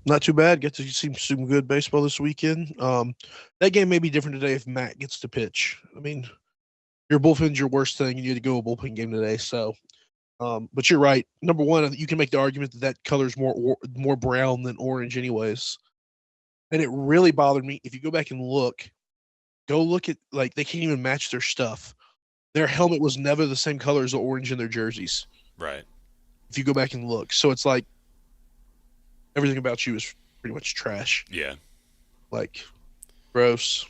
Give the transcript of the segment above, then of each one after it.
Not too bad. Get to see some good baseball this weekend. That game may be different today if Matt gets to pitch. I mean, your bullpen's your worst thing. You need to go a bullpen game today. But you're right. Number one, you can make the argument that that color's more brown than orange, anyways. And it really bothered me. If you go back and go look at like they can't even match their stuff. Their helmet was never the same color as the orange in their jerseys. Right. If you go back and look, so it's like everything about you is pretty much trash. Yeah. Like gross.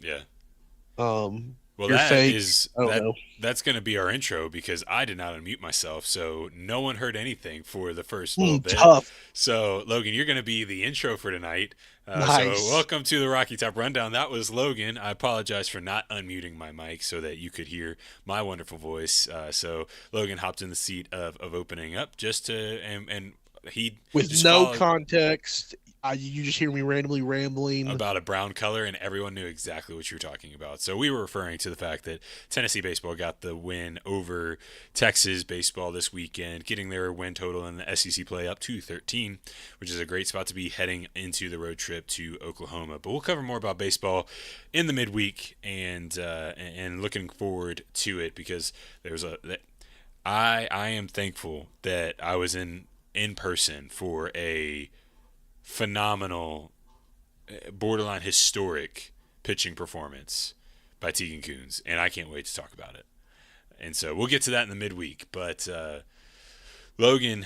Yeah. Well, You're that fake. is I don't that know. that's going to be our intro because I did not unmute myself, so no one heard anything for the first little bit. Tough. So, Logan, you're going to be the intro for tonight. So, Nice. welcome to the Rocky Top Rundown. That was Logan. I apologize for not unmuting my mic so that you could hear my wonderful voice. So, Logan hopped in the seat of opening up just to and he With just no followed context. You just hear me randomly rambling. about a brown color, and everyone knew exactly what you were talking about. So we were referring to the fact that Tennessee baseball got the win over Texas baseball this weekend, getting their win total in the SEC play up to 13, which is a great spot to be heading into the road trip to Oklahoma. But we'll cover more about baseball in the midweek, and looking forward to it because there's a that I am thankful that I was in person for a phenomenal, borderline historic pitching performance by Tegan Coons, and I can't wait to talk about it. And so we'll get to that in the midweek. But Logan,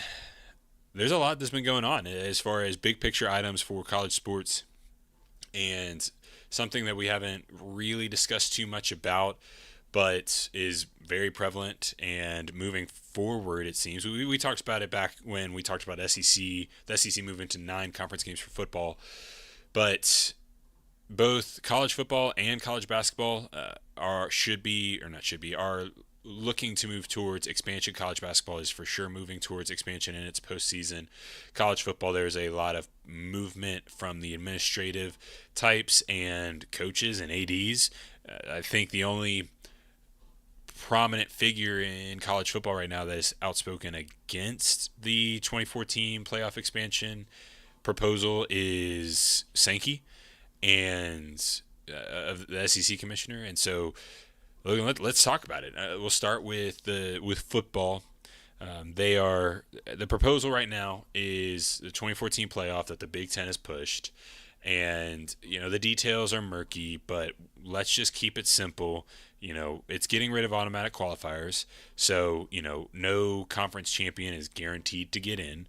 there's a lot that's been going on as far as big picture items for college sports, and something that we haven't really discussed too much about, but is very prevalent and moving forward, it seems. We talked about it back when we talked about SEC, the SEC moving to 9 conference games for football. But both college football and college basketball are looking to move towards expansion. College basketball is for sure moving towards expansion in its postseason. College football, there's a lot of movement from the administrative types and coaches and ADs. I think the only prominent figure in college football right now that is outspoken against the 2014 playoff expansion proposal is Sankey and of the SEC commissioner. And so, Logan, let's talk about it. We'll start with football. The proposal right now is the 2014 playoff that the Big Ten has pushed, and the details are murky, but let's just keep it simple. It's getting rid of automatic qualifiers, so no conference champion is guaranteed to get in.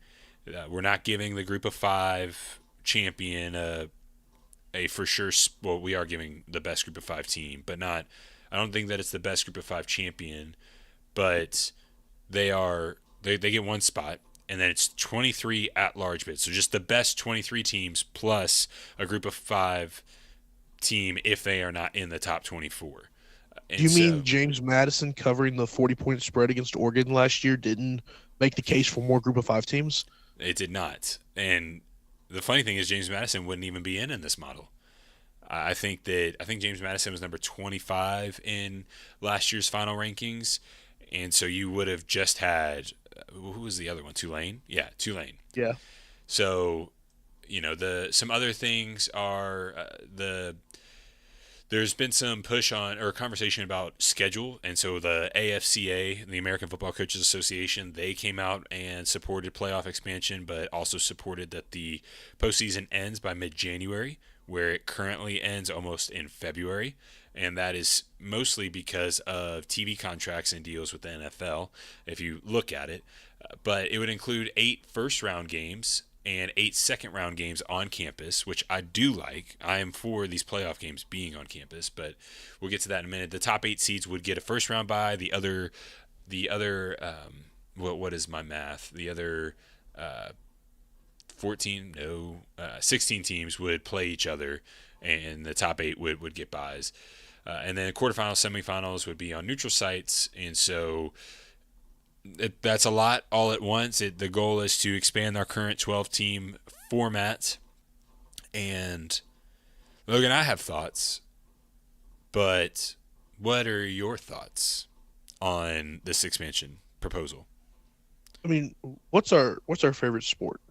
We're not giving the group of five champion a for sure. Well, we are giving the best group of five team, but not. I don't think that it's the best group of five champion, but they get one spot, and then it's 23 at-large bids. So just the best 23 teams plus a group of five team if they are not in the top 24. Do And you mean so James Madison covering the 40-point spread against Oregon last year didn't make the case for more group of five teams? it did not. And the funny thing is James Madison wouldn't even be in this model. I think James Madison was number 25 in last year's final rankings, and so you would have just had who was the other one? Tulane, yeah, Tulane. Yeah. So the some other things are there's been some push on or conversation about schedule, and so the AFCA, the American Football Coaches Association, they came out and supported playoff expansion, but also supported that the postseason ends by mid-January, where it currently ends almost in February, and that is mostly because of TV contracts and deals with the NFL, if you look at it. But it would include 8 first-round games and 8 second-round games on campus, which I do like. I am for these playoff games being on campus, but we'll get to that in a minute. The top 8 seeds would get a first-round bye. What is my math? The other 16 teams would play each other, and the top 8 would get byes. And then quarterfinals, semifinals would be on neutral sites, and so that's a lot all at once. The goal is to expand our current 12-team format. And Logan, I have thoughts, but what are your thoughts on this expansion proposal? I mean, what's our favorite sport?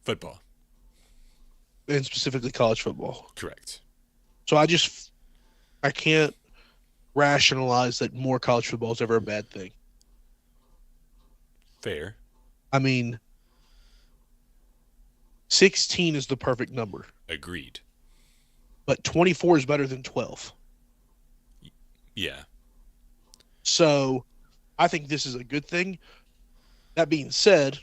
Football. and specifically college football. Correct. So I can't rationalize that more college football is ever a bad thing. Fair. I mean, 16 is the perfect number, Agreed. but 24 is better than 12. Yeah. So I think this is a good thing. That being said,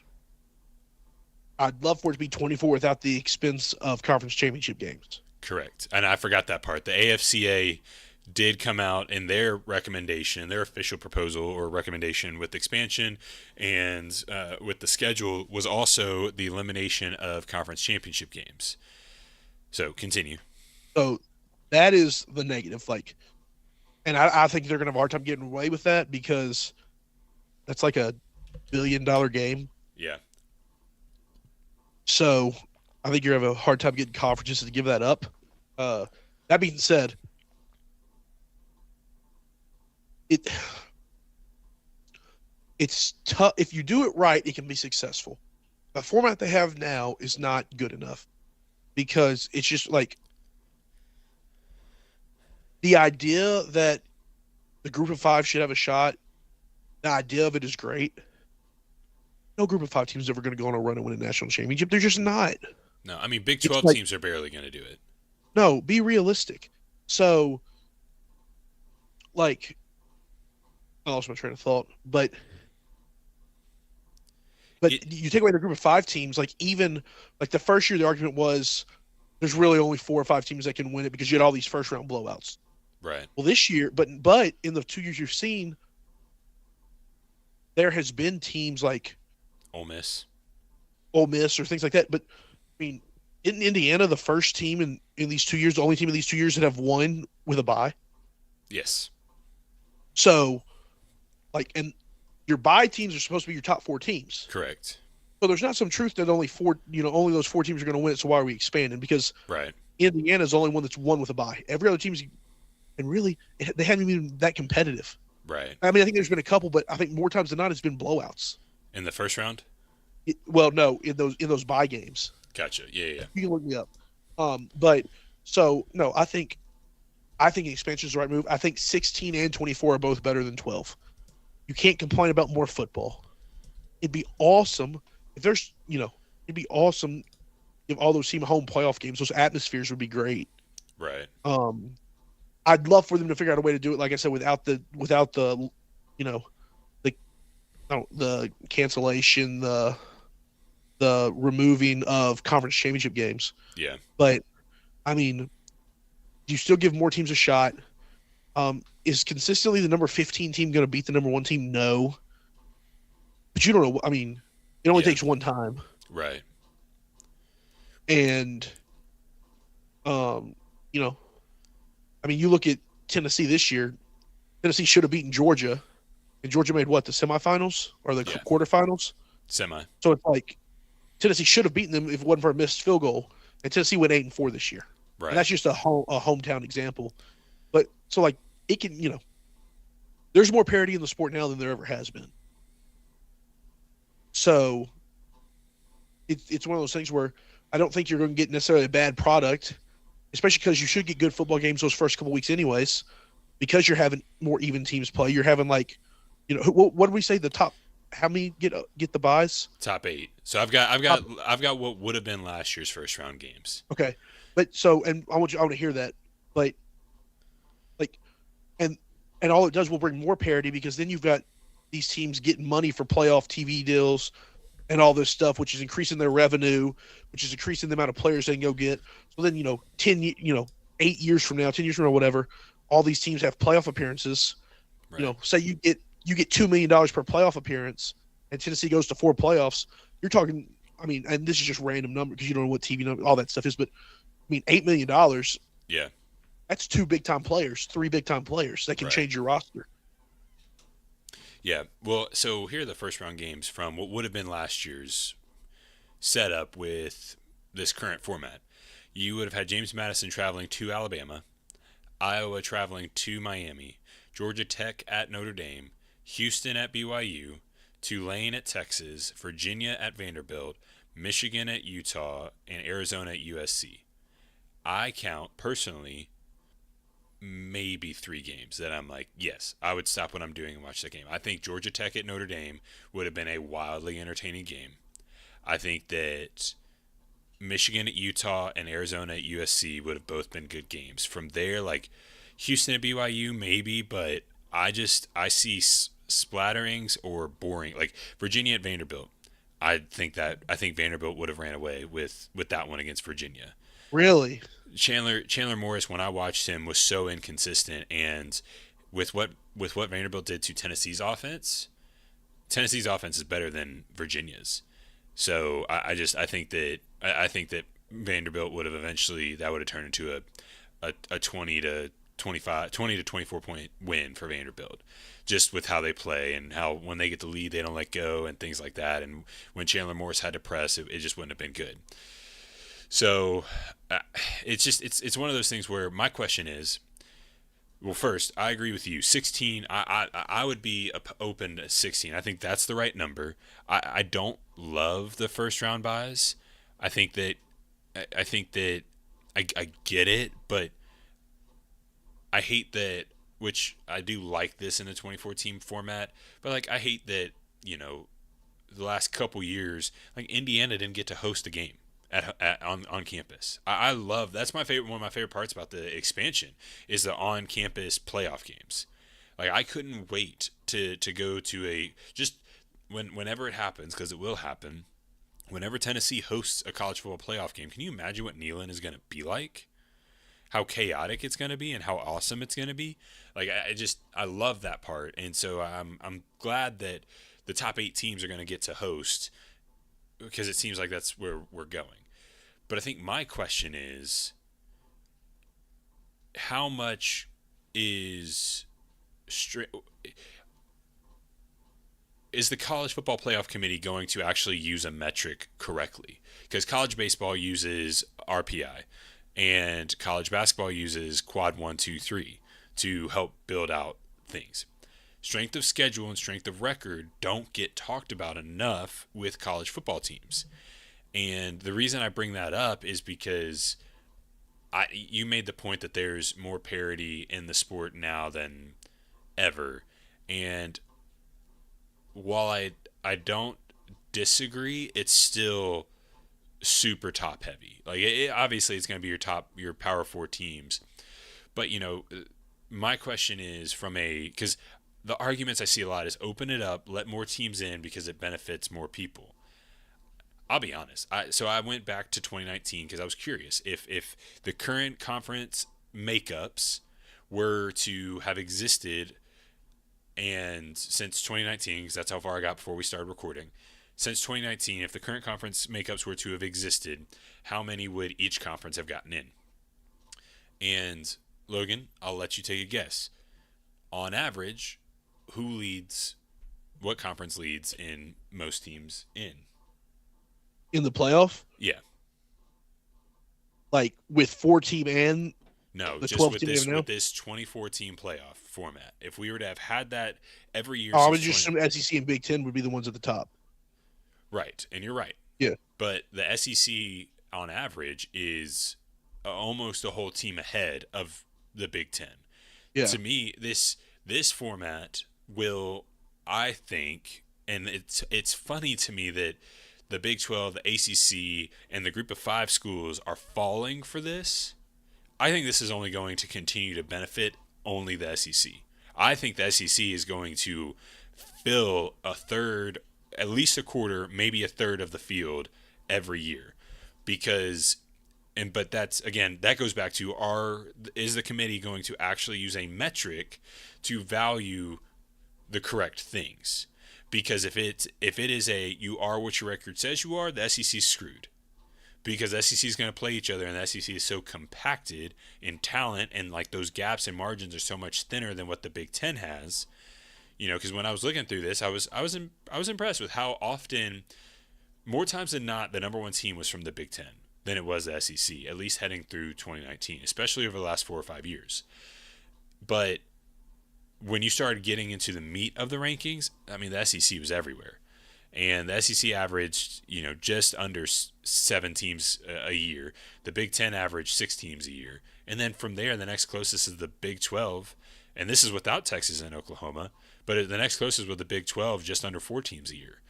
I'd love for it to be 24 without the expense of conference championship games. Correct. And I forgot that part. The AFCA did come out in their recommendation, their official proposal or recommendation with expansion and with the schedule was also the elimination of conference championship games. So continue. So that is the negative. And I think they're going to have a hard time getting away with that because that's like $1 billion game. Yeah. So I think you're going to have a hard time getting conferences to give that up. That being said, it's tough. If you do it right, it can be successful. The format they have now is not good enough because it's just like the idea that the group of five should have a shot. The idea of it is great. No group of five teams is ever going to go on a run and win a national championship. They're just not. No, I mean Big It's 12 like, teams are barely going to do it. no, be realistic. So, like, I lost my train of thought, but you take away the group of five teams, like even like the first year, the argument was there's really only 4 or 5 teams that can win it because you had all these first round blowouts. Right. Well, this year, but in the 2 years you've seen, there has been teams like Ole Miss. Ole Miss or things like that. But I mean, isn't Indiana the first team in these 2 years, the only team in these 2 years that have won with a bye? Yes. So, and your bye teams are supposed to be your top 4 teams. Correct. So there's not some truth that only those 4 teams are going to win it. So why are we expanding? Because Right. Indiana's the only one that's won with a bye. Every other team's, and really, they haven't even been that competitive. Right. I mean, I think there's been a couple, but I think more times than not, it's been blowouts. In the first round? Well, no, in those bye games. Gotcha. Yeah. You can look me up. But so no, I think expansion is the right move. I think 16 and 24 are both better than 12. You can't complain about more football. It'd be awesome if it'd be awesome if all those team home playoff games, those atmospheres would be great. Right. I'd love for them to figure out a way to do it, like I said, without the you know the the cancellation, the removing of conference championship games. Yeah. But I mean, you still give more teams a shot. Is consistently the number 15 team going to beat the number 1 team? No. But you don't know. I mean, it only takes one time. Right. And, I mean, you look at Tennessee this year. Tennessee should have beaten Georgia, and Georgia made what, the semifinals or the quarterfinals? Semi. So it's like Tennessee should have beaten them if it wasn't for a missed field goal. And Tennessee went 8-4 this year. Right. And that's just a hometown example. But so it can, there's more parity in the sport now than there ever has been. So it's one of those things where I don't think you're going to get necessarily a bad product, especially because you should get good football games those first couple weeks anyways, because you're having more even teams play. You're having what did we say, the top? How many get the buys? Top 8. So I've got what would have been last year's first round games. Okay, but so and I want to hear that, but and all it does will bring more parity because then you've got these teams getting money for playoff TV deals and all this stuff, which is increasing their revenue, which is increasing the amount of players they can go get. So then 8 years from now, 10 years from now, whatever, all these teams have playoff appearances. Right. Say you get $2 million per playoff appearance, and Tennessee goes to 4 playoffs. You're talking. I mean, and this is just random number because you don't know what TV number, all that stuff is, but I mean, $8 million. Yeah. That's 2 big-time players, 3 big-time players that can change your roster. Yeah. Well, so here are the first round games from what would have been last year's setup with this current format. You would have had James Madison traveling to Alabama, Iowa traveling to Miami, Georgia Tech at Notre Dame, Houston at BYU, Tulane at Texas, Virginia at Vanderbilt, Michigan at Utah, and Arizona at USC. I count personally maybe 3 games that I'm like, yes, I would stop what I'm doing and watch that game. I think Georgia Tech at Notre Dame would have been a wildly entertaining game. I think that Michigan at Utah and Arizona at USC would have both been good games. From there, like Houston at BYU, maybe, but I see splatterings or boring. Like Virginia at Vanderbilt, I think Vanderbilt would have ran away with that one against Virginia. Really? Chandler Morris, when I watched him, was so inconsistent, and with what Vanderbilt did to Tennessee's offense is better than Virginia's. So I think that Vanderbilt would have eventually that would have turned into a 20 to 24 point win for Vanderbilt, just with how they play and how when they get the lead they don't let go and things like that. And when Chandler Morris had to press, it just wouldn't have been good. So uh, it's one of those things where my question is, well, first, I agree with you. 16, I would be open to 16. I think that's the right number. I don't love the first round buys. I think that I think that I get it, but I hate that. Which I do like this in the 24 team format, but like I hate that the last couple years, like Indiana didn't get to host a game on campus. I love that's my favorite one of my favorite parts about the expansion is the on campus playoff games. Like I couldn't wait to go to a just whenever it happens because it will happen. Whenever Tennessee hosts a college football playoff game, can you imagine what Neyland is going to be like? How chaotic it's going to be and how awesome it's going to be. Like I love that part, and so I'm glad that the top 8 teams are going to get to host because it seems like that's where we're going. But I think my question is how much is is the college football playoff committee going to actually use a metric correctly? Because college baseball uses RPI and college basketball uses quad 1, 2, 3 to help build out things. Strength of schedule and strength of record don't get talked about enough with college football teams. And the reason I bring that up is because you made the point that there's more parity in the sport now than ever. And while I don't disagree, it's still super top heavy. Like obviously it's going to be your power 4 teams. But my question is from a cuz the arguments I see a lot is open it up, let more teams in because it benefits more people. I'll be honest. I went back to 2019 because I was curious if the current conference makeups were to have existed, and since 2019, because that's how far I got before we started recording, since 2019, if the current conference makeups were to have existed, how many would each conference have gotten in? And Logan, I'll let you take a guess. On average, who leads? What conference leads in most teams in? In the playoff, Yeah. like with 4 team and No, the just 12 team even now. with this 24 team playoff format. If we were to have had that every year I since would just 20, assume SEC and Big Ten would be the ones at the top. right, and you're right. Yeah, But the SEC on average is almost a whole team ahead of the Big 10. yeah. To me, this format will, I think, and it's funny to me that the Big 12, the ACC, and the Group of 5 schools are falling for this. I think this is only going to continue to benefit only the SEC. I think the SEC is going to fill a third, at least a quarter, maybe a third of the field every year, because but that's again that goes back to is the committee going to actually use a metric to value the correct things? Because if it is a you are what your record says you are, the SEC's screwed because the SEC is going to play each other, and the SEC is so compacted in talent, and like those gaps and margins are so much thinner than what the Big Ten has. Because when I was looking through this, I was impressed with how often, more times than not, the number one team was from the Big Ten than it was the SEC, at least heading through 2019, especially over the last 4 or 5 years. But when you started getting into the meat of the rankings, I mean, the SEC was everywhere. And the SEC averaged, just under 7 teams a year. The Big Ten averaged 6 teams a year. And then from there, the next closest is the Big 12. And this is without Texas and Oklahoma. But the next closest was the Big 12, just under 4 teams a year.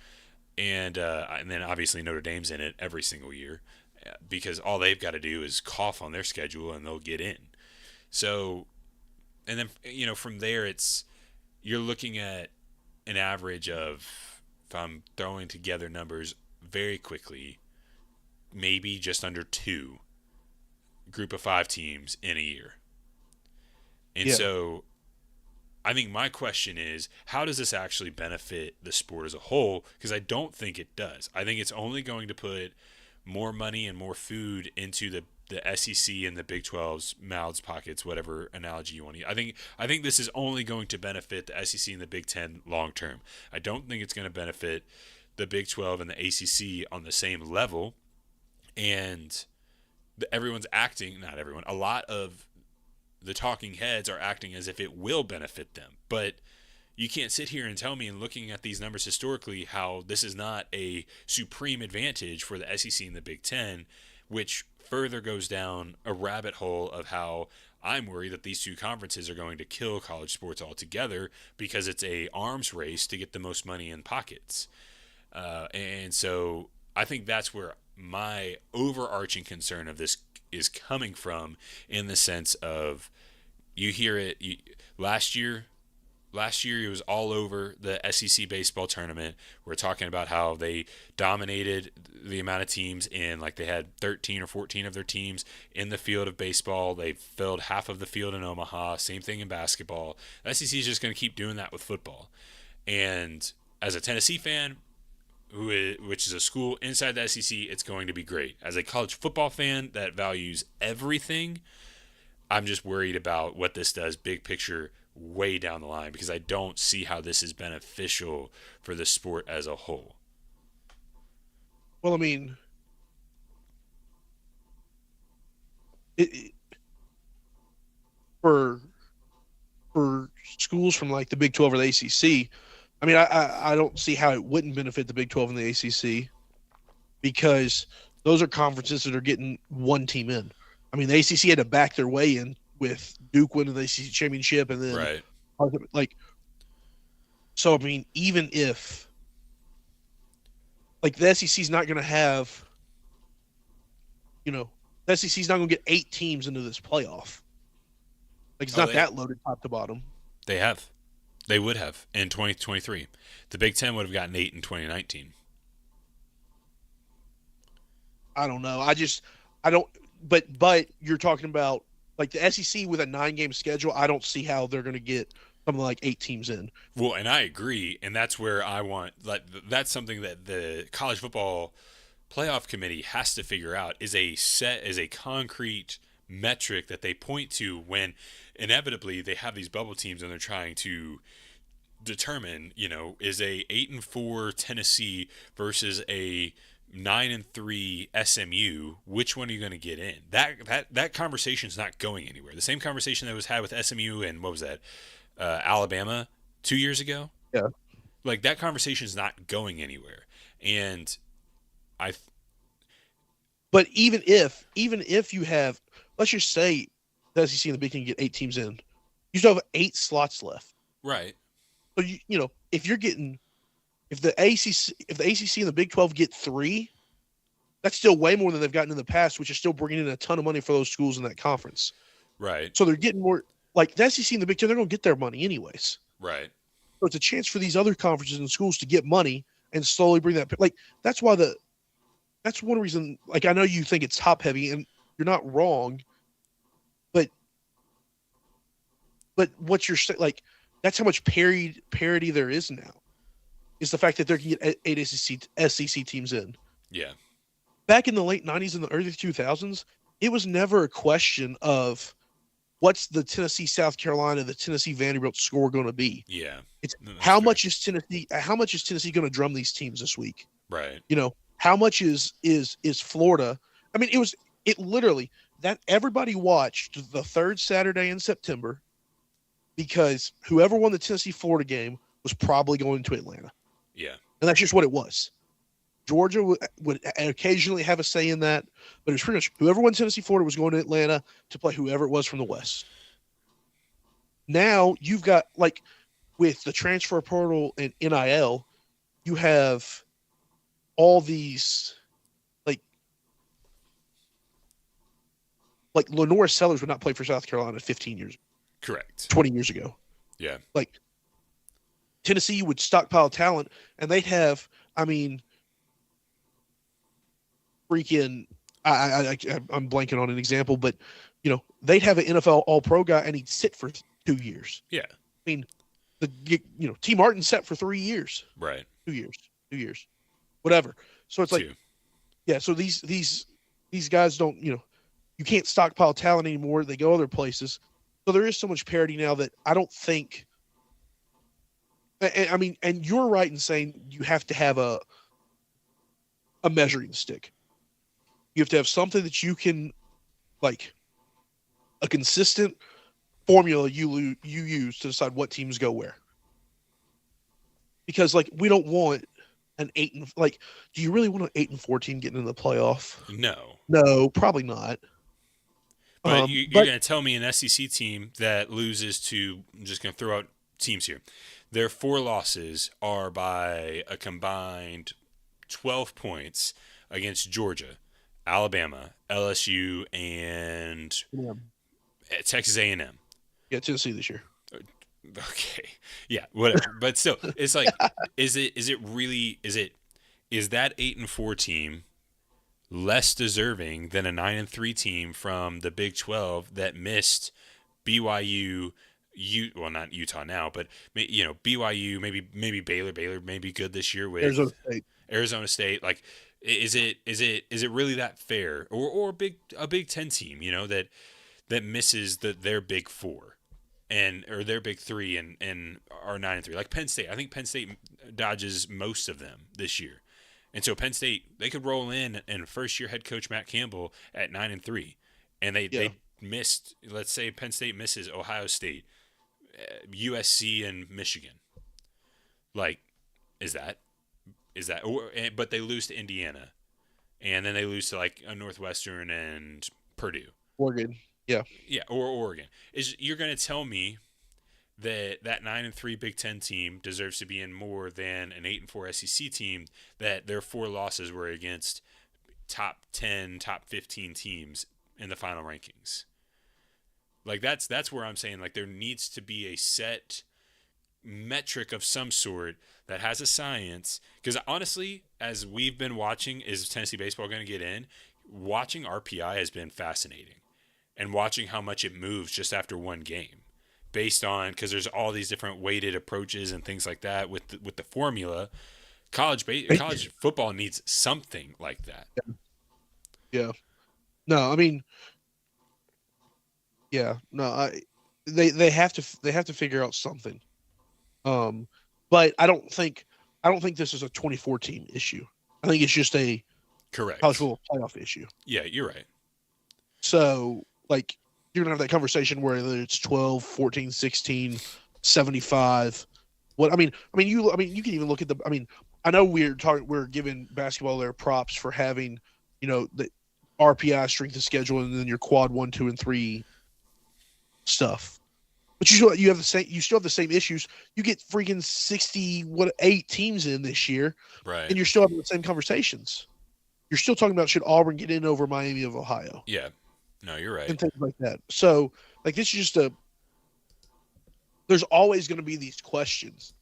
And then obviously Notre Dame's in it every single year because all they've got to do is cough on their schedule and they'll get in. So, and then, from there, you're looking at an average of, if I'm throwing together numbers very quickly, maybe just under 2 group of 5 teams in a year. And Yeah. so I think my question is, how does this actually benefit the sport as a whole? Because I don't think it does. I think it's only going to put more money and more food into the SEC and the Big 12's mouths, pockets, whatever analogy you want to use. I think this is only going to benefit the SEC and the Big 10 long term. I don't think it's going to benefit the Big 12 and the ACC on the same level. And everyone's acting, not everyone, a lot of the talking heads are acting as if it will benefit them. But you can't sit here and tell me, and looking at these numbers historically, how this is not a supreme advantage for the SEC and the Big Ten, which further goes down a rabbit hole of how I'm worried that these two conferences are going to kill college sports altogether because it's a arms race to get the most money in pockets. And so I think that's where my overarching concern of this is coming from, in the sense of, you hear it last year it was all over the SEC baseball tournament. We're talking about how they dominated the amount of teams in, like, they had 13 or 14 of their teams in the field of baseball. They filled half of the field in Omaha. Same thing in basketball. The SEC is just going to keep doing that with football. And as a Tennessee fan, which is a school inside the SEC, it's going to be great. As a college football fan that values everything, I'm just worried about what this does big picture way down the line, because I don't see how this is beneficial for the sport as a whole. Well, I mean, for schools from like the Big 12 or the ACC, I mean, I don't see how it wouldn't benefit the Big 12 and the ACC, because those are conferences that are getting one team in. I mean, the ACC had to back their way in with Duke winning the ACC championship, and then Right. like, so I mean, even if like the SEC is not going to have, the SEC is not going to get 8 teams into this playoff. Like, it's not that loaded top to bottom. They would have in 2023. The Big Ten would have gotten 8 in 2019. I don't know. I don't. But you're talking about like the SEC with a 9-game schedule. I don't see how they're going to get something like 8 teams in. Well, and I agree, and that's where I want. Like, that's something that the college football playoff committee has to figure out, is a concrete metric that they point to when inevitably they have these bubble teams and they're trying to determine, is a 8-4 Tennessee versus a 9-3 SMU, which one are you going to get in? That conversation is not going anywhere. The same conversation that was had with SMU and what was that, Alabama 2 years ago? Yeah. Like, that conversation is not going anywhere. And But even if you have, let's just say the SEC and the Big Ten get 8 teams in, you still have 8 slots left. Right. So if the ACC and the Big 12 get 3, that's still way more than they've gotten in the past, which is still bringing in a ton of money for those schools in that conference. Right. So they're getting more, like the SEC and the Big 10, they're going to get their money anyways. Right. So it's a chance for these other conferences and schools to get money and slowly bring that. Like, that's one reason, like, I know you think it's top heavy, and you're not wrong, but what you're saying, like, that's how much parity there is now, is the fact that they can get 8 SEC teams in. Yeah. Back in the late 90s and the early 2000s, it was never a question of what's the Tennessee, South Carolina, the Tennessee Vanderbilt score going to be. Yeah. It's how much is Tennessee going to drum these teams this week? Right. How much is Florida? I mean, it literally, that everybody watched the 3rd Saturday in September, because whoever won the Tennessee Florida game was probably going to Atlanta. Yeah. And that's just what it was. Georgia would occasionally have a say in that, but it was pretty much whoever won Tennessee, Florida was going to Atlanta to play whoever it was from the West. Now you've got, like, with the transfer portal and NIL, you have all these, like Lenora Sellers would not play for South Carolina 15 years, Correct. 20 years ago. Yeah. Like Tennessee would stockpile talent, and they'd have, I mean, freaking, I'm blanking on an example, but they'd have an NFL All-Pro guy, and he'd sit for 2 years. Yeah. I mean, T. Martin sat for 3 years. Right. 2 years, whatever. So it's like, yeah. So these guys don't, you can't stockpile talent anymore. They go other places. So there is so much parity now that I don't think. I mean, and you're right in saying you have to have a measuring stick. You have to have something that you can, like, a consistent formula you use to decide what teams go where. Because, like, we don't want an 8 and, like, do you really want an 8-4 team getting in the playoff? No, probably not. But you're going to tell me an SEC team that loses to, I'm just going to throw out teams here. Their 4 losses are by a combined 12 points against Georgia, Alabama, LSU, and Texas A&M. Yeah, Tennessee this year. Okay. Yeah, whatever. But still, it's like, is that 8-4 team less deserving than a 9-3 team from the Big 12 that missed BYU, well, not Utah now, but BYU, maybe Baylor may be good this year with Arizona State. Like, is it really that fair, or a Big 10 team, that misses their Big 4 or their Big 3 and are 9-3, like Penn State? I think Penn State dodges most of them this year. And so Penn State, they could roll in and first-year head coach Matt Campbell at 9-3, and they missed. Let's say Penn State misses Ohio State, USC, and Michigan. Like, is that? But they lose to Indiana, and then they lose to, like, a Northwestern and Purdue, Oregon, yeah, or Oregon. You're going to tell me that 9-3 Big 10 team deserves to be in more than an 8-4 SEC team that their 4 losses were against top 10, top 15 teams in the final rankings? Like, that's where I'm saying, like, there needs to be a set metric of some sort that has a science. Because honestly, as we've been watching, is Tennessee baseball going to get in? Watching RPI has been fascinating, and watching how much it moves just after one game. Based on, because there's all these different weighted approaches and things like that with the formula. College football needs something like that. Yeah. No, I mean, yeah, no, they have to figure out something. But I don't think this is a 24 team issue. I think it's just a correct college football playoff issue. Yeah, you're right. So, like, you're going to have that conversation where it's 12, 14, 16, 75. You can even look at I know we're giving basketball their props for having, the RPI, strength of schedule, and then your quad 1, 2, and 3 stuff. But you still have the same issues. You get freaking 8 teams in this year, right? And you're still having the same conversations. You're still talking about, should Auburn get in over Miami of Ohio? Yeah. No, you're right. And things like that. So, like, this is just there's always going to be these questions.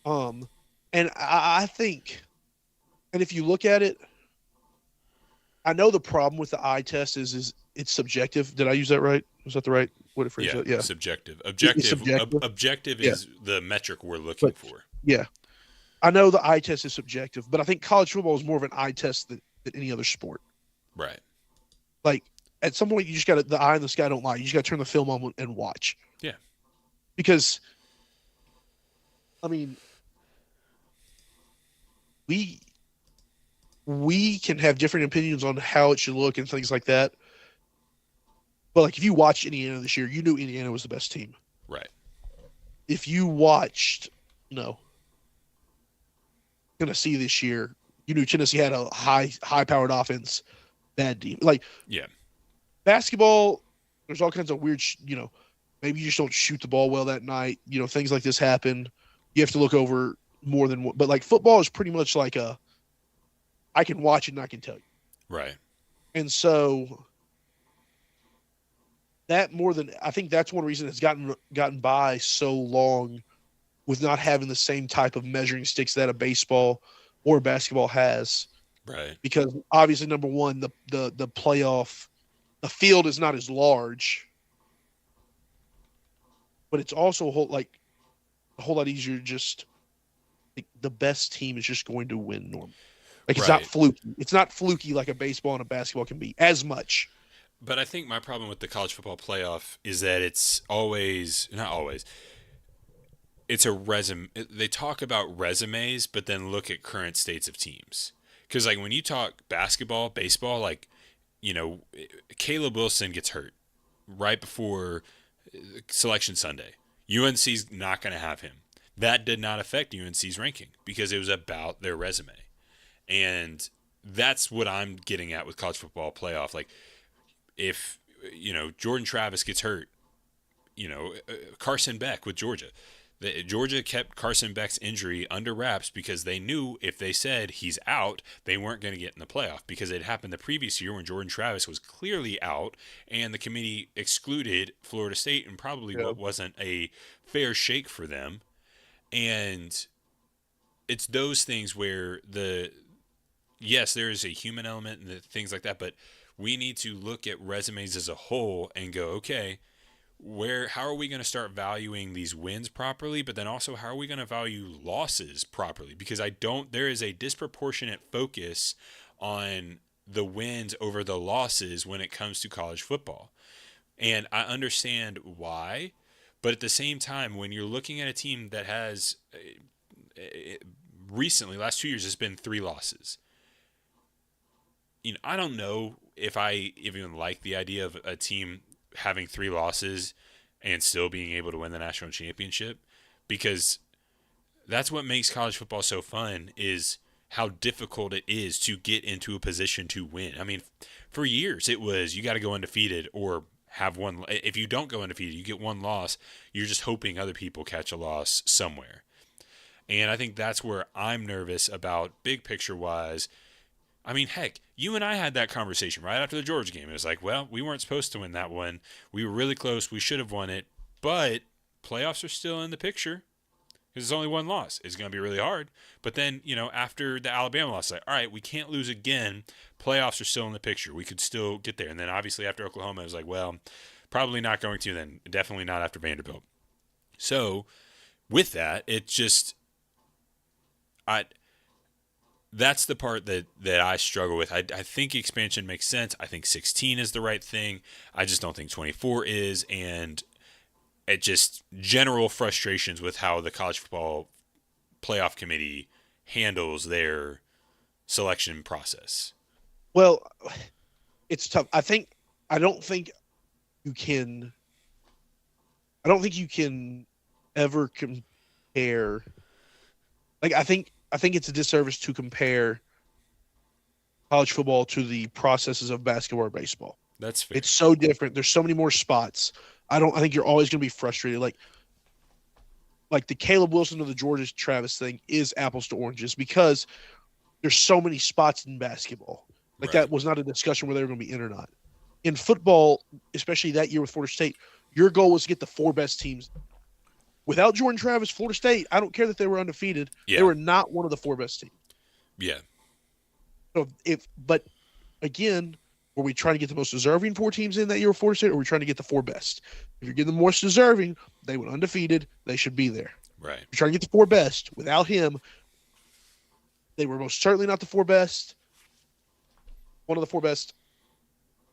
And I think, and if you look at it, I know the problem with the eye test is it's subjective. Did I use that right? Was that the right way to phrase it? Yeah. Subjective. Objective is the metric we're looking for. Yeah. I know the eye test is subjective, but I think college football is more of an eye test than any other sport. Right. Like, at some point, you just got the eye in the sky don't lie. You just got to turn the film on and watch. Yeah. Because, I mean, we can have different opinions on how it should look and things like that. But, like, if you watched Indiana this year, you knew Indiana was the best team. Right. If you watched, Tennessee this year, you knew Tennessee had a high powered offense, bad team. Like Yeah. basketball, there's all kinds of weird, maybe you just don't shoot the ball well that night. Things like this happen. You have to look over more than one. But like football is pretty much like I can watch it and I can tell you. Right. And so that more than I think that's one reason it's gotten by so long with not having the same type of measuring sticks that a baseball or basketball has. Right. Because obviously, number one, the playoff, the field is not as large, but it's also a whole lot easier. Just like, the best team is just going to win normally. Like it's not Right. fluky. It's not fluky like a baseball and a basketball can be as much. But I think my problem with the college football playoff is that it's always, not always, it's a resume. They talk about resumes, but then look at current states of teams. Because like when you talk basketball, baseball, like Caleb Wilson gets hurt right before Selection Sunday. UNC's not going to have him. That did not affect UNC's ranking because it was about their resume, and that's what I'm getting at with college football playoff. Like if Jordan Travis gets hurt, Carson Beck with Georgia. Georgia kept Carson Beck's injury under wraps because they knew if they said he's out, they weren't going to get in the playoff because it happened the previous year when Jordan Travis was clearly out and the committee excluded Florida State and probably Yeah. what wasn't a fair shake for them. And it's those things where yes, there is a human element and things like that, but we need to look at resumes as a whole and go, okay, how are we going to start valuing these wins properly, but then also how are we going to value losses properly? Because there is a disproportionate focus on the wins over the losses when it comes to college football. And I understand why, but at the same time, when you're looking at a team that has recently, last 2 years, has been 3 losses. I don't know if I even like the idea of a team having 3 losses and still being able to win the national championship, because that's what makes college football so fun, is how difficult it is to get into a position to win. I mean, for years it was you got to go undefeated or have one. If you don't go undefeated, you get one loss. You're just hoping other people catch a loss somewhere. And I think that's where I'm nervous about big picture wise. I mean, heck, you and I had that conversation right after the Georgia game. It was like, well, we weren't supposed to win that one. We were really close. We should have won it. But playoffs are still in the picture because it's only one loss. It's going to be really hard. But then, after the Alabama loss, like, all right, we can't lose again. Playoffs are still in the picture. We could still get there. And then obviously after Oklahoma, it was like, well, probably not going to then. Definitely not after Vanderbilt. So with that, it just, that's the part that I struggle with. I think expansion makes sense. I think 16 is the right thing. I just don't think 24 is. And it just general frustrations with how the college football playoff committee handles their selection process. Well, it's tough. I don't think you can. I don't think you can ever compare. Like I think it's a disservice to compare college football to the processes of basketball or baseball. That's fair. It's so different. There's so many more spots. I think you're always going to be frustrated. Like the Caleb Wilson or the Georgia Travis thing is apples to oranges because there's so many spots in basketball. Like Right. that was not a discussion where they were going to be in or not. In football, especially that year with Florida State, your goal was to get the 4 best teams. Without Jordan Travis, Florida State, I don't care that they were undefeated. Yeah. They were not one of the 4 best teams. Yeah. So but again, were we trying to get the most deserving 4 teams in that year with Florida State, or were we trying to get the 4 best? If you're getting the most deserving, they went undefeated. They should be there. Right. If you're trying to get the 4 best. Without him, they were most certainly not the 4 best. One of the 4 best.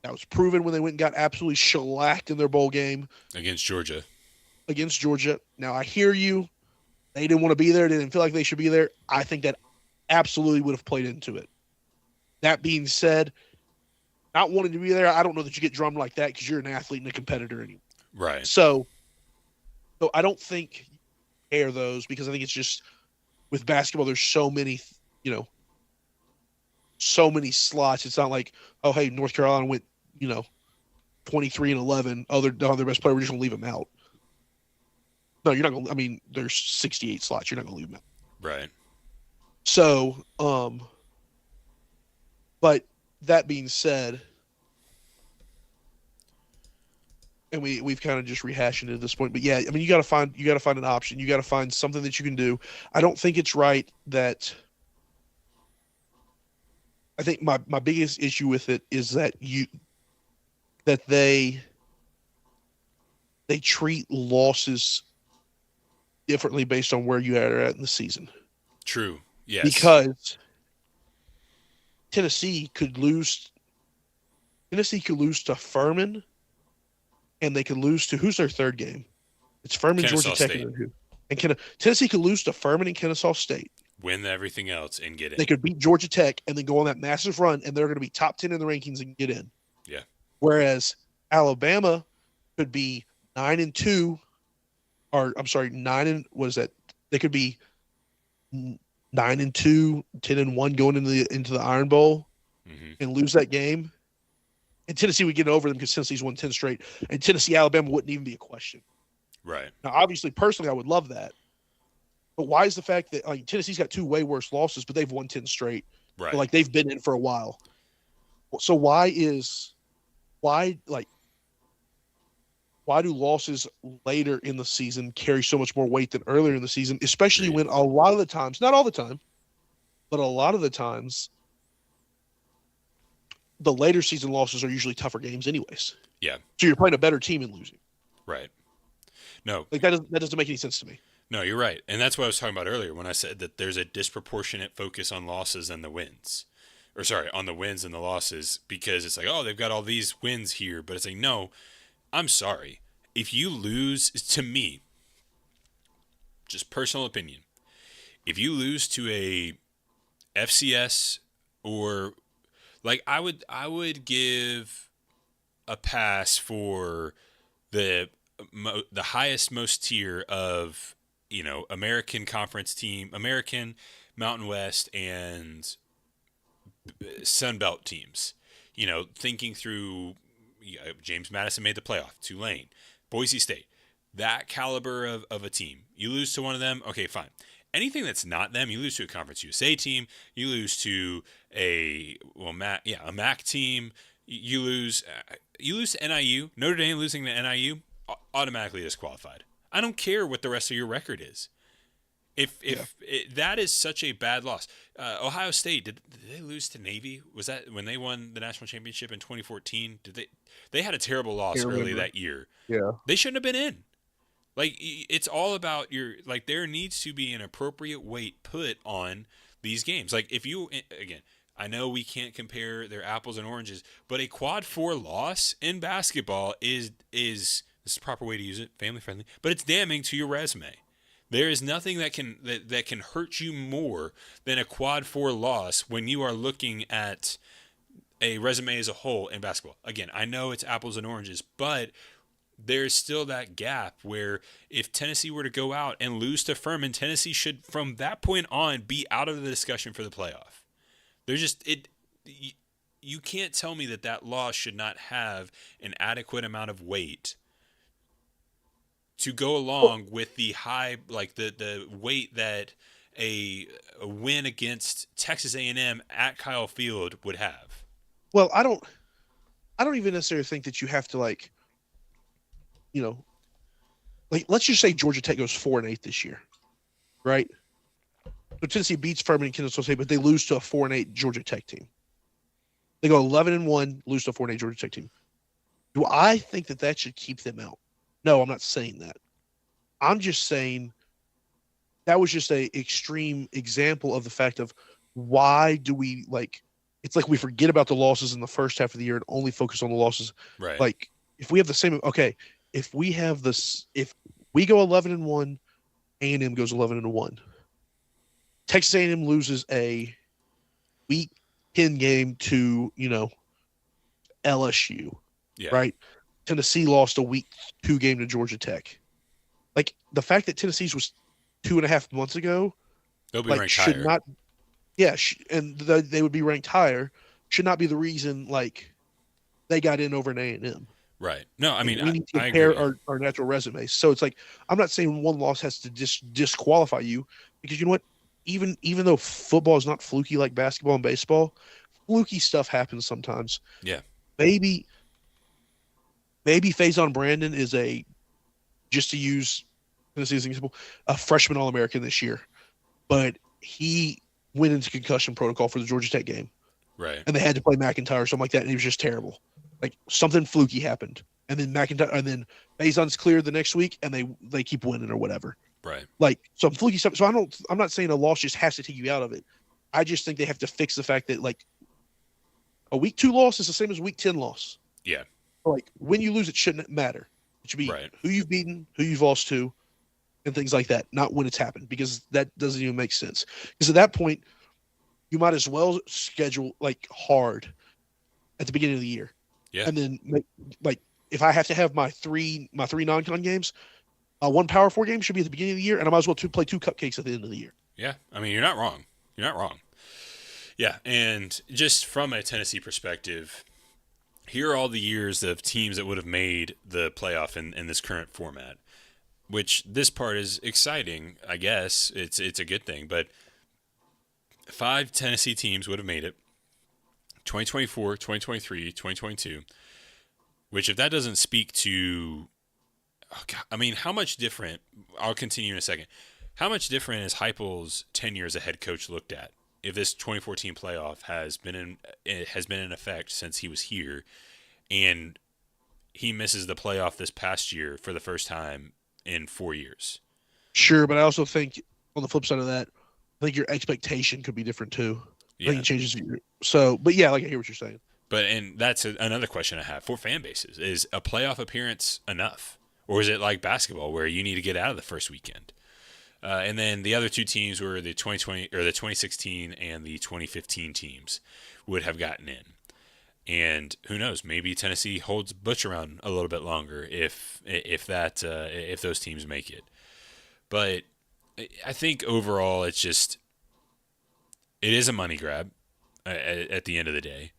That was proven when they went and got absolutely shellacked in their bowl game Against Georgia. Now, I hear you. They didn't want to be there. They didn't feel like they should be there. I think that absolutely would have played into it. That being said, not wanting to be there, I don't know that you get drummed like that because you're an athlete and a competitor anyway. Right. So I don't think you air those because I think it's just with basketball, there's so many, you know, so many slots. It's not like, oh, hey, North Carolina went, you know, 23-11. Oh, they're down their best player. We're just gonna leave them out. No, you're not gonna. I mean, there's 68 slots. You're not gonna leave them out. Right. So, but that being said, and we've kind of just rehashed it at this point. But yeah, I mean, you got to find an option. You got to find something that you can do. I don't think it's right that. I think my biggest issue with it is that they treat losses differently based on where you are at in the season. True. Yes. Because Tennessee could lose to Furman, and they could lose to who's their third game? It's Furman, Kennesaw Georgia Tech, State. and who? And Tennessee could lose to Furman and Kennesaw State. Win everything else and get in. They could beat Georgia Tech and then go on that massive run, and they're going to be top 10 in the rankings and get in. Yeah. Whereas Alabama could be 9-2, or I'm sorry, 9 and what is that? They could be 9-2, 10-1 going into the Iron Bowl and lose that game. And Tennessee would get over them because Tennessee's won 10 straight, and Tennessee Alabama wouldn't even be a question. Right. Now, obviously, personally, I would love that. But why is the fact that Tennessee's got two way worse losses, but they've won 10 straight? Right. But, they've been in for a while. So why do losses later in the season carry so much more weight than earlier in the season, especially when a lot of the times, not all the time, but a lot of the times, the later season losses are usually tougher games anyways. Yeah. So you're playing a better team and losing. Right. No. That doesn't make any sense to me. No, you're right. And that's what I was talking about earlier when I said that there's a disproportionate focus on losses and the wins. Or sorry, on the wins and the losses, because it's like, oh, they've got all these wins here. But it's like, no, I'm sorry. If you lose, to me, just personal opinion, if you lose to a FCS or I would give a pass for the highest most tier of American Conference team, American Mountain West and Sun Belt teams. Thinking through, James Madison made the playoff, Tulane, Boise State, that caliber of a team. You lose to one of them, okay, fine. Anything that's not them, you lose to a Conference USA team, you lose to a MAC team, you lose to NIU. Notre Dame losing to NIU, automatically disqualified. I don't care what the rest of your record is. That is such a bad loss. Ohio State, did they lose to Navy? Was that when they won the national championship in 2014? They had a terrible loss early that year. Yeah. They shouldn't have been in. It's all about there needs to be an appropriate weight put on these games. If you, again, I know we can't compare their apples and oranges, but a quad 4 loss in basketball is this is the proper way to use it, family friendly, but it's damning to your resume. There is nothing that can hurt you more than a quad 4 loss when you are looking at a resume as a whole in basketball. Again, I know it's apples and oranges, but there's still that gap where if Tennessee were to go out and lose to Furman, Tennessee should, from that point on, be out of the discussion for the playoff. You can't tell me that loss should not have an adequate amount of weight to go along with the high, the weight that a win against Texas A&M at Kyle Field would have. Well, I don't even necessarily think that you have to let's just say Georgia Tech goes 4-8 this year, right? So Tennessee beats Furman and Kennesaw State, but they lose to a 4-8 Georgia Tech team. They go 11-1, lose to a 4-8 Georgia Tech team. Do I think that should keep them out? No, I'm not saying that. I'm just saying that was just a extreme example of the fact of why do we it's like we forget about the losses in the first half of the year and only focus on the losses. Right. If we have the same, if we go 11-1, A&M goes 11-1. Texas A&M loses a week 10 game to, LSU, right? Tennessee lost a week 2 game to Georgia Tech. The fact that Tennessee's was 2.5 months ago They'll be Like, ranked should higher. not. Yeah, they would be ranked higher. Should not be the reason like they got in over an A&M. Right. No, I Like, mean, we need to I compare agree. our natural resumes. So it's like I'm not saying one loss has to disqualify you, because you know what? Even though football is not fluky like basketball and baseball, fluky stuff happens sometimes. Yeah. Maybe maybe Faison Brandon is a, just to use Tennessee as an example, a freshman All American this year, but he went into concussion protocol for the Georgia Tech game, Right. and they had to play McIntyre or something like that, and he was just terrible. Like, something fluky happened, and then McIntyre, and then Faison's cleared the next week, and they keep winning or whatever. Right. Like, some fluky stuff. So I'm not saying a loss just has to take you out of it. I just think they have to fix the fact that, like, a week 2 loss is the same as a week 10 loss. Yeah. Like, when you lose, it shouldn't matter. It should be Right. who you've beaten, who you've lost to, and things like that, not when it's happened, because that doesn't even make sense. Because at that point, you might as well schedule like hard at the beginning of the year, Yeah. and then like, if I have to have my three non-con games, one Power Four game should be at the beginning of the year, and I might as well play 2 cupcakes at the end of the year. Yeah. I mean, you're not wrong. You're not wrong. Yeah. And just from a Tennessee perspective, here are all the years of teams that would have made the playoff in this current format, which this part is exciting, I guess. It's a good thing. But 5 Tennessee teams would have made it: 2024, 2023, 2022. Which, if that doesn't speak to, oh God, I mean, how much different? I'll continue in a second. How much different is Heupel's tenure as a head coach looked at if this 2014 playoff has been in effect since he was here, and he misses the playoff this past year for the first time in 4 years? Sure, but I also think on the flip side of that, I think your expectation could be different too. I think Yeah. it changes. So, but yeah, like, I hear what you're saying. But and that's another question I have for fan bases: is a playoff appearance enough, or is it like basketball where you need to get out of the first weekend? And then the other 2 teams were the 2020 or the 2016 and the 2015 teams would have gotten in. And who knows? Maybe Tennessee holds Butch around a little bit longer if those teams make it. But I think overall, it is a money grab at the end of the day,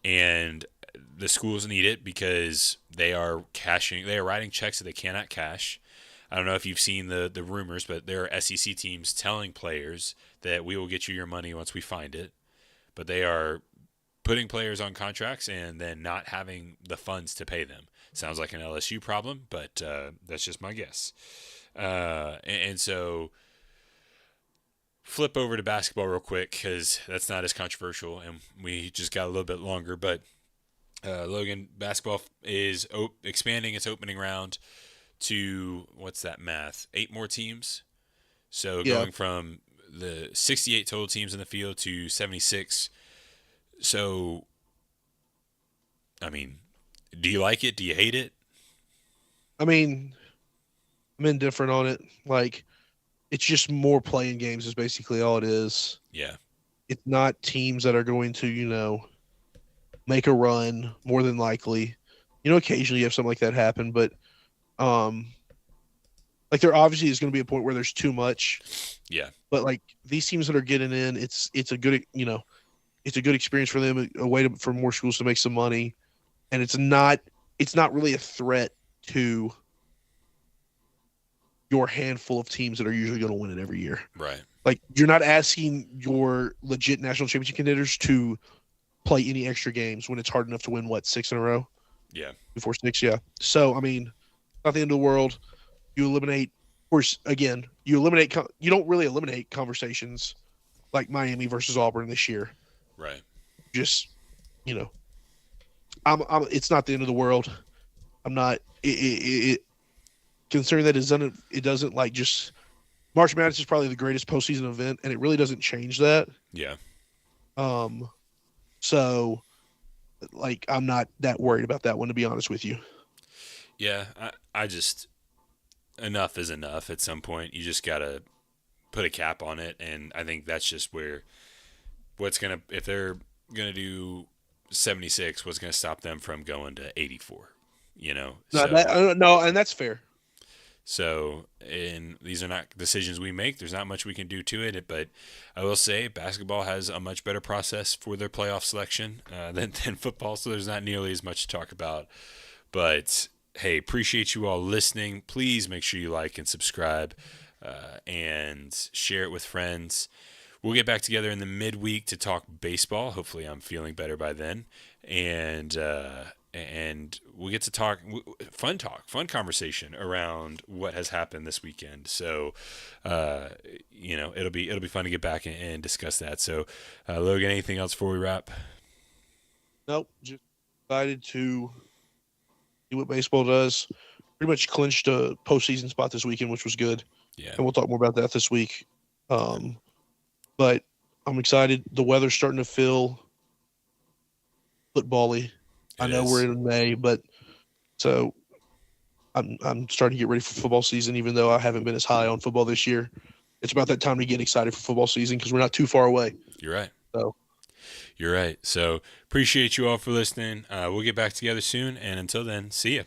and the schools need it because they are writing checks that they cannot cash. I don't know if you've seen the rumors, but there are SEC teams telling players that we will get you your money once we find it, but they are putting players on contracts and then not having the funds to pay them. Sounds like an LSU problem, but that's just my guess. And so flip over to basketball real quick because that's not as controversial and we just got a little bit longer. But Logan, basketball is expanding its opening round to, what's that math? 8 more teams. So Yeah, going from the 68 total teams in the field to 76. So, I mean, do you like it? Do you hate it? I mean, I'm indifferent on it. Like, it's just more playing games is basically all it is. Yeah. It's not teams that are going to, make a run more than likely. Occasionally you have something like that happen, but um, like, there obviously is going to be a point where there's too much. Yeah. But like, these teams that are getting in, it's a good, it's a good experience for them, a way for more schools to make some money, and it's not really a threat to your handful of teams that are usually going to win it every year. Right. Like, you're not asking your legit national championship contenders to play any extra games when it's hard enough to win, what, 6 in a row? Yeah. Before 6, yeah. So, I mean, not the end of the world. You eliminate, of course, again, you don't really eliminate conversations like Miami versus Auburn this year. Right. Just, you know, it's not the end of the world. I'm not, considering that it doesn't like, just, March Madness is probably the greatest postseason event, and it really doesn't change that. Yeah. Um, so, like, I'm not that worried about that one, to be honest with you. Yeah. I just, enough is enough at some point. You just got to put a cap on it. And I think that's just where if they're going to do 76, what's going to stop them from going to 84, No, So, no, and that's fair. So, and these are not decisions we make. There's not much we can do to it. But I will say basketball has a much better process for their playoff selection than football. So there's not nearly as much to talk about. But hey, appreciate you all listening. Please make sure you like and subscribe and share it with friends. We'll get back together in the midweek to talk baseball. Hopefully, I'm feeling better by then, and we'll get to fun conversation around what has happened this weekend. So, it'll be fun to get back and discuss that. So, Logan, anything else before we wrap? Nope. Just excited to see what baseball does. Pretty much clinched a postseason spot this weekend, which was good. Yeah, And we'll talk more about that this week. But I'm excited. The weather's starting to feel football-y. I know we're in May, but so I'm starting to get ready for football season, even though I haven't been as high on football this year. It's about that time to get excited for football season because we're not too far away. You're right. So you're right. So appreciate you all for listening. We'll get back together soon, and until then, see ya.